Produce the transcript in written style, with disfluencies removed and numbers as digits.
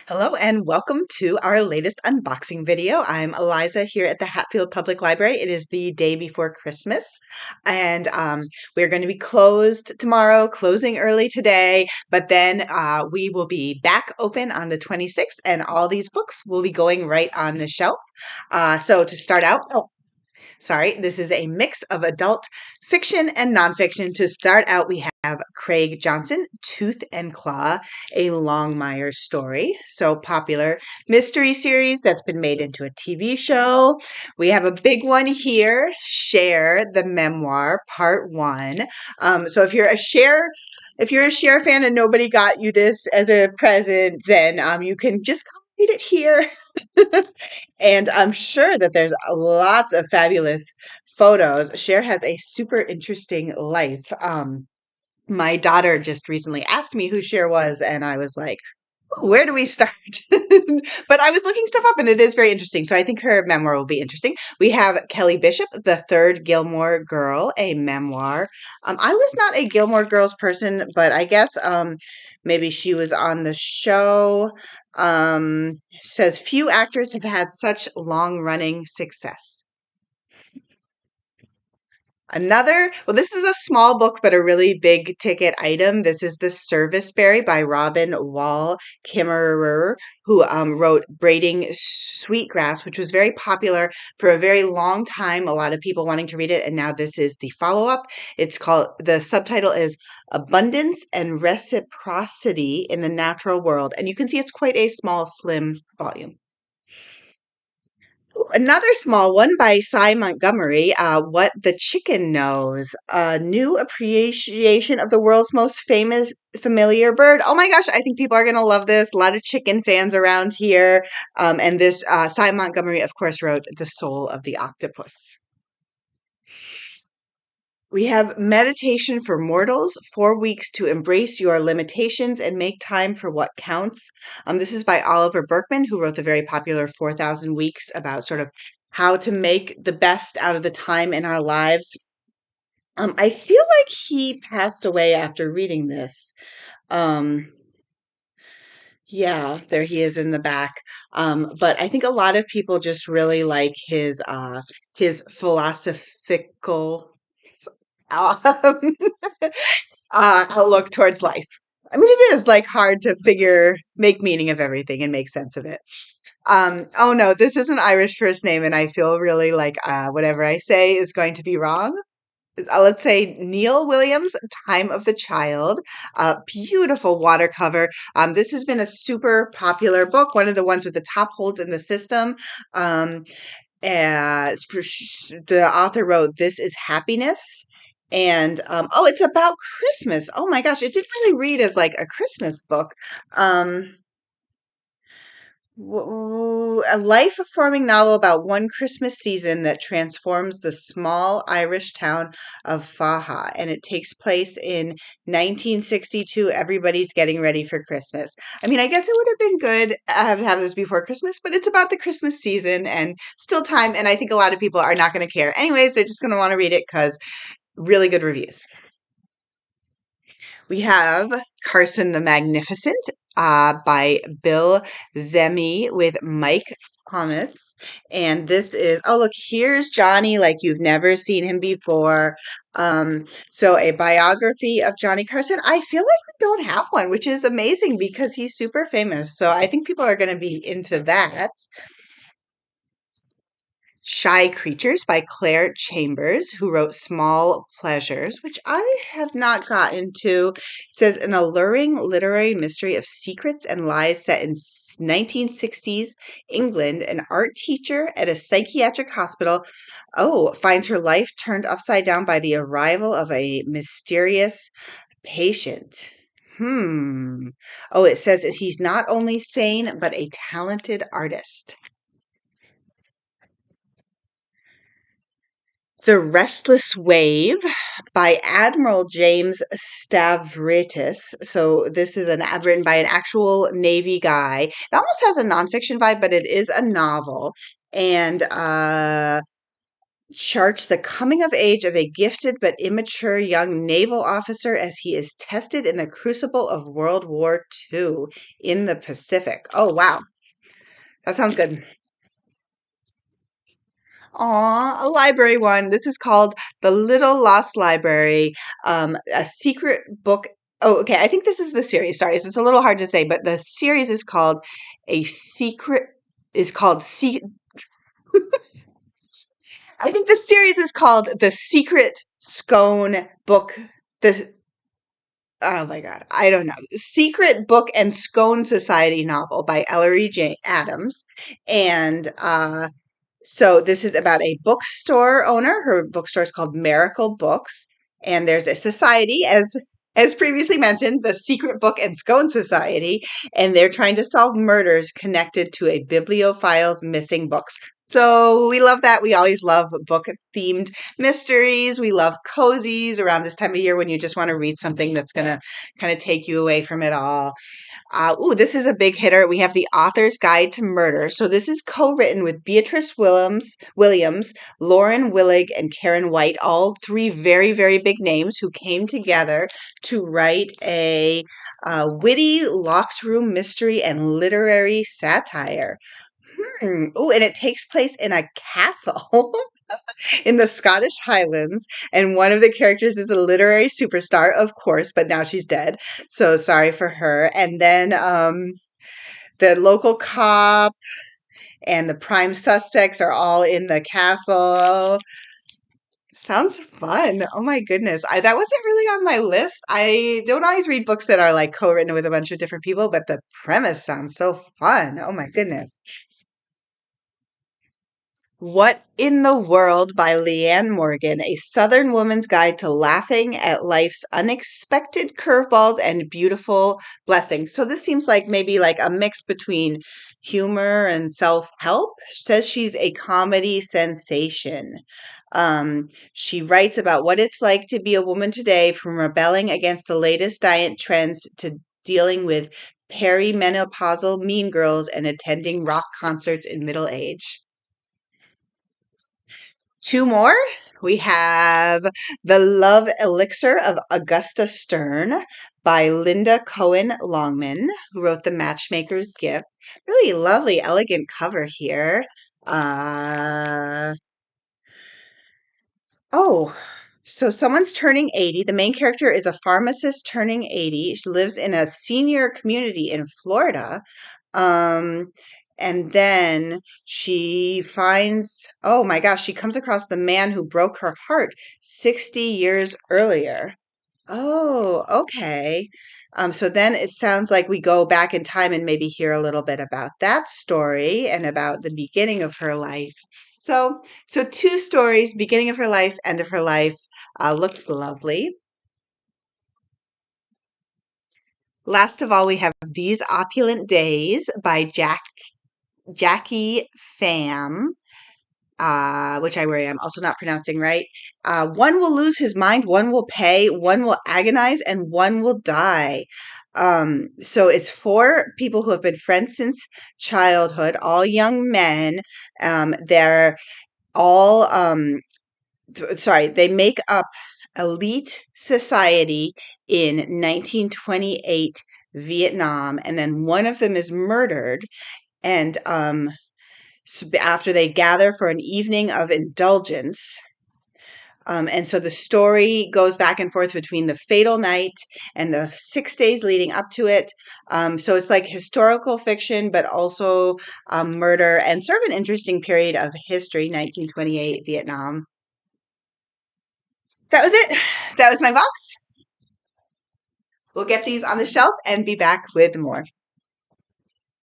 Hello and welcome to our latest unboxing video. I'm Eliza here at the Hatfield Public Library. It is the day before Christmas and we're going to be closed tomorrow, closing early today, but then we will be back open on the 26th and all these books will be going right on the shelf. So to start out, sorry, this is a mix of adult fiction and nonfiction. To start out, we have Craig Johnson, Tooth and Claw, a Longmire story. So popular mystery series that's been made into a TV show. We have a big one here, Cher, the Memoir, Part 1. So if you're a Cher fan and nobody got you this as a present, then you can just come read it here. And I'm sure that there's lots of fabulous photos. Cher has a super interesting life. My daughter just recently asked me who Cher was, and I was like, where do we start? But I was looking stuff up and it is very interesting. So I think her memoir will be interesting. We have Kelly Bishop, the third Gilmore girl, a memoir. I was not a Gilmore Girls person, but I guess maybe she was on the show. Says few actors have had such long running success. Well, this is a small book, but a really big ticket item. This is The Serviceberry by Robin Wall Kimmerer, who wrote Braiding Sweetgrass, which was very popular for a very long time. A lot of people wanting to read it, and now this is the follow-up. The subtitle is Abundance and Reciprocity in the Natural World, and you can see it's quite a small, slim volume. Another small one by Cy Montgomery, What the Chicken Knows, a new appreciation of the world's most familiar bird. Oh my gosh, I think people are going to love this. A lot of chicken fans around here. And this, Cy Montgomery, of course, wrote The Soul of the Octopus. We have Meditation for Mortals, 4 weeks to embrace your limitations and make time for what counts. This is by Oliver Burkeman, who wrote the very popular 4,000 Weeks about sort of how to make the best out of the time in our lives. I feel like he passed away after reading this. Yeah, there he is in the back. But I think a lot of people just really like his philosophical um, outlook towards life. I mean, it is like hard to make meaning of everything and make sense of it. Oh no, this is an Irish first name, and I feel really like whatever I say is going to be wrong. Let's say Neil Williams, Time of the Child, beautiful watercolor. This has been a super popular book, one of the ones with the top holds in the system. As the author wrote, This is Happiness. And it's about Christmas. Oh my gosh, it didn't really read as like a Christmas book. A life-affirming novel about one Christmas season that transforms the small Irish town of Faha, and it takes place in 1962. Everybody's getting ready for Christmas. I mean, I guess it would have been good to have this before Christmas, but it's about the Christmas season and still time, and I think a lot of people are not going to care. Anyways, they're just going to want to read it because really good reviews. We have Carson the Magnificent by Bill Zehme with Mike Thomas. And this is, oh, look, here's Johnny like you've never seen him before. So a biography of Johnny Carson. I feel like we don't have one, which is amazing because he's super famous. So I think people are going to be into that. Shy Creatures by Clare Chambers, who wrote Small Pleasures, which I have not gotten to. It says an alluring literary mystery of secrets and lies set in 1960s England. An art teacher at a psychiatric hospital, finds her life turned upside down by the arrival of a mysterious patient. It says that he's not only sane, but a talented artist. The Restless Wave by Admiral James Stavridis. So this is written by an actual Navy guy. It almost has a nonfiction vibe, but it is a novel. And charts the coming of age of a gifted but immature young naval officer as he is tested in the crucible of World War II in the Pacific. Oh, wow. That sounds good. Aw, a library one. This is called The Little Lost Library, a secret book. Oh, okay. I think this is the series. Sorry, it's a little hard to say, but the series is called A Secret, is called I think the series is called The Secret Scone Book. The Oh my God, I don't know. Secret Book and Scone Society novel by Ellery J. Adams. And so this is about a bookstore owner. Her bookstore is called Miracle Books, and there's a society, as previously mentioned, the Secret Book and Scone Society, and they're trying to solve murders connected to a bibliophile's missing books. So we love that. We always love book themed mysteries. We love cozies around this time of year when you just want to read something that's going to kind of take you away from it all. This is a big hitter. We have The Author's Guide to Murder. So this is co-written with Beatriz Williams, Lauren Willig, and Karen White, all three very, very big names who came together to write a witty locked room mystery and literary satire. And it takes place in a castle in the Scottish Highlands, and one of the characters is a literary superstar, of course, but now she's dead. So sorry for her. And then the local cop and the prime suspects are all in the castle. Sounds fun. Oh my goodness. That wasn't really on my list. I don't always read books that are like co-written with a bunch of different people, but the premise sounds so fun. Oh my goodness. What in the World by Leanne Morgan, a Southern woman's guide to laughing at life's unexpected curveballs and beautiful blessings. So this seems like maybe like a mix between humor and self-help. Says she's a comedy sensation. She writes about what it's like to be a woman today, from rebelling against the latest diet trends to dealing with perimenopausal mean girls and attending rock concerts in middle age. Two more. We have The Love Elixir of Augusta Stern by Lynda Cohen Longman, who wrote The Matchmaker's Gift. Really lovely, elegant cover here. Uh, oh, so someone's turning 80. The main character is a pharmacist turning 80. She lives in a senior community in Florida. Um, and then she finds, oh my gosh, she comes across the man who broke her heart 60 years earlier. Oh, okay. So then it sounds like we go back in time and maybe hear a little bit about that story and about the beginning of her life. So two stories, beginning of her life, end of her life. Looks lovely. Last of all, we have These Opulent Days by Jacquie Pham, which I worry I'm also not pronouncing right. One will lose his mind, one will pay, one will agonize, and one will die. So it's four people who have been friends since childhood, all young men. They're all, sorry, they make up elite society in 1928 Vietnam, and then one of them is murdered. And after they gather for an evening of indulgence. And so the story goes back and forth between the fatal night and the 6 days leading up to it. So it's like historical fiction, but also murder and sort of an interesting period of history, 1928 Vietnam. That was it. That was my box. We'll get these on the shelf and be back with more.